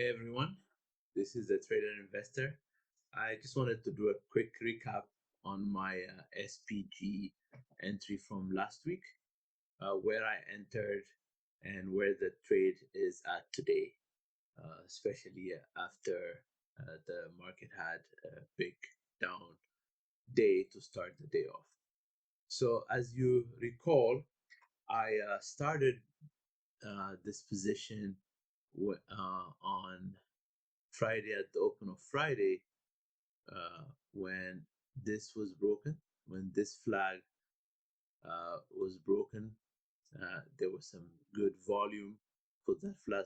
Hey everyone, this is the Trader Investor. I just wanted to do a quick recap on my SPG entry from last week, where I entered and where the trade is at today, especially after the market had a big down day to start the day off. So, as you recall, I started this position on Friday at the open of Friday, when this was broken, when this flag was broken, there was some good volume for that flag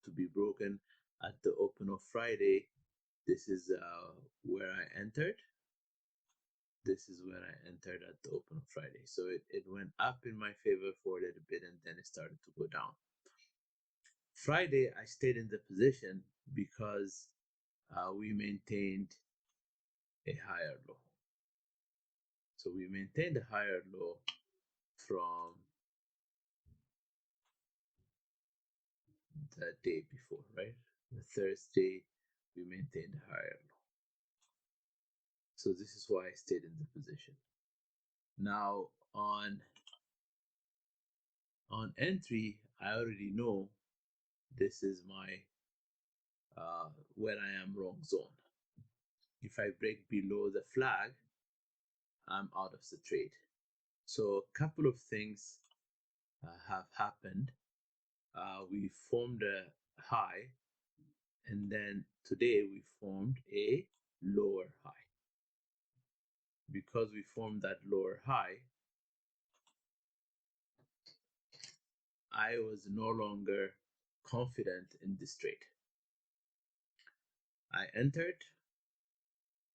to be broken at the open of Friday. This is where I entered. This is where I entered at the open of Friday. So it went up in my favor for a little bit and then it started to go down. Friday, I stayed in the position because we maintained a higher low. So we maintained a higher low from the day before, right? The Thursday, we maintained a higher low. So this is why I stayed in the position. Now on entry, I already know this is my where I am wrong zone. If I break below the flag, I'm out of the trade. So a couple of things have happened. We formed a high, and then today we formed a lower high. Because we formed that lower high, I was no longer confident in this trade. I entered.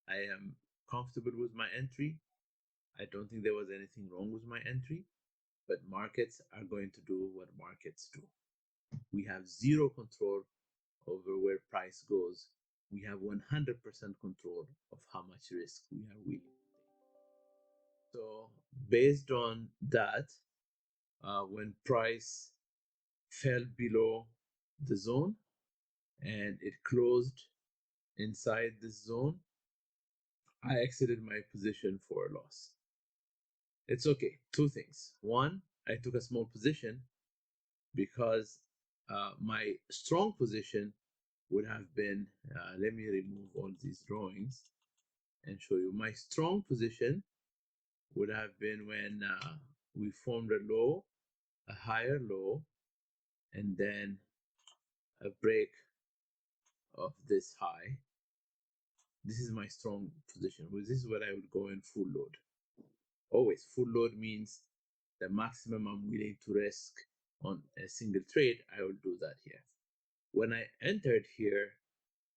I am comfortable with my entry. I don't think there was anything wrong with my entry, but markets are going to do what markets do. We have zero control over where price goes. We have 100% control of how much risk we are willing to take. So based on that, when price fell below the zone and it closed inside this zone, I exited my position for a loss. It's okay. Two things. One, I took a small position because my strong position would have been, let me remove all these drawings and show you. My strong position would have been when we formed a low, a higher low, and then a break of this high. This is my strong position. This is where I would go in full load. Always full load means the maximum I'm willing to risk on a single trade. I will do that here. When I entered here,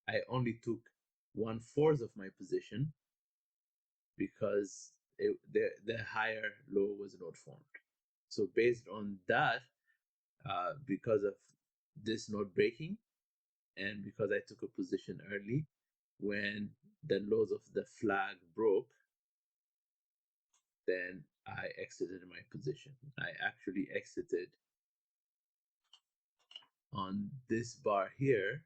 I only took 1/4 of my position because the higher low was not formed. So based on that, because of this not breaking, and because I took a position early, when the lows of the flag broke, then I exited my position. I actually exited on this bar here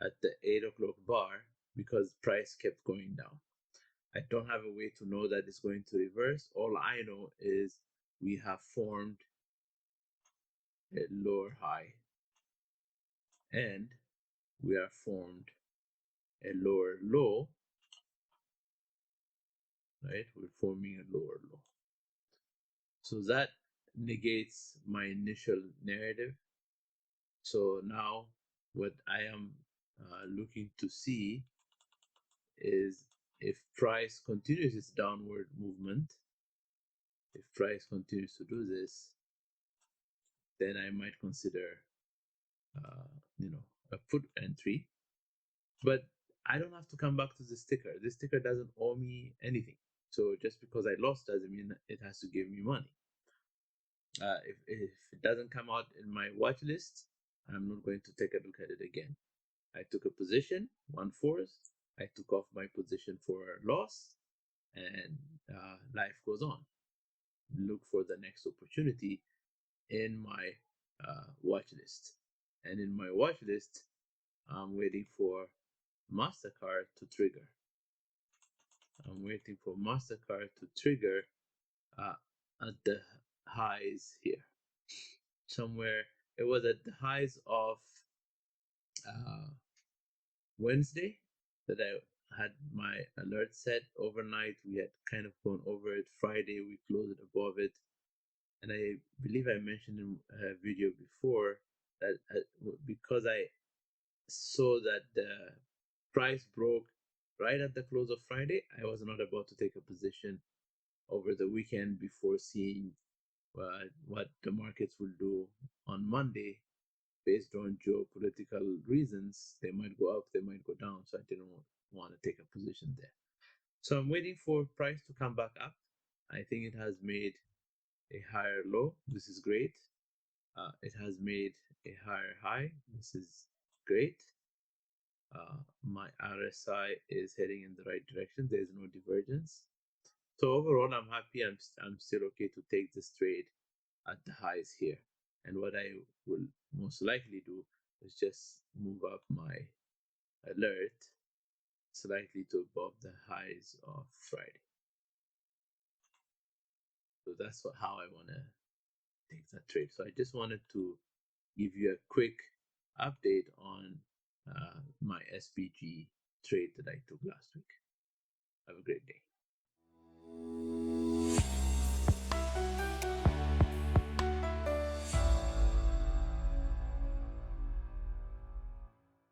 at the 8 o'clock bar because price kept going down. I don't have a way to know that it's going to reverse. All I know is we have formed a lower high and we have formed a lower low, right? We're forming a lower low. So that negates my initial narrative. So now what I am looking to see is if price continues its downward movement, if price continues to do this, then I might consider, a put entry. But I don't have to come back to this ticker. This ticker doesn't owe me anything. So just because I lost doesn't mean it has to give me money. If it doesn't come out in my watch list, I'm not going to take a look at it again. I took a position, 1/4. I took off my position for a loss, and life goes on. Look for the next opportunity in my watch list. And in my watch list, I'm waiting for MasterCard to trigger. I'm waiting for MasterCard to trigger uh, at the highs here. Somewhere, it was at the highs of uh, Wednesday that I had my alert set overnight. We had kind of gone over it. Friday, we closed it above it. And I believe I mentioned in a video before that because I saw that the price broke right at the close of Friday, I was not about to take a position over the weekend before seeing what the markets will do on Monday based on geopolitical reasons. They might go up, they might go down. So I didn't want to take a position there. So I'm waiting for price to come back up. I think it has made a higher low. This is great. It has made a higher high. This is great. My RSI is heading in the right direction. There's no divergence. So overall, I'm happy. I'm still okay to take this trade at the highs here. And what I will most likely do is just move up my alert slightly to above the highs of Friday. So that's how I want to take that trade. So I just wanted to give you a quick update on my SPG trade that I took last week. Have a great day.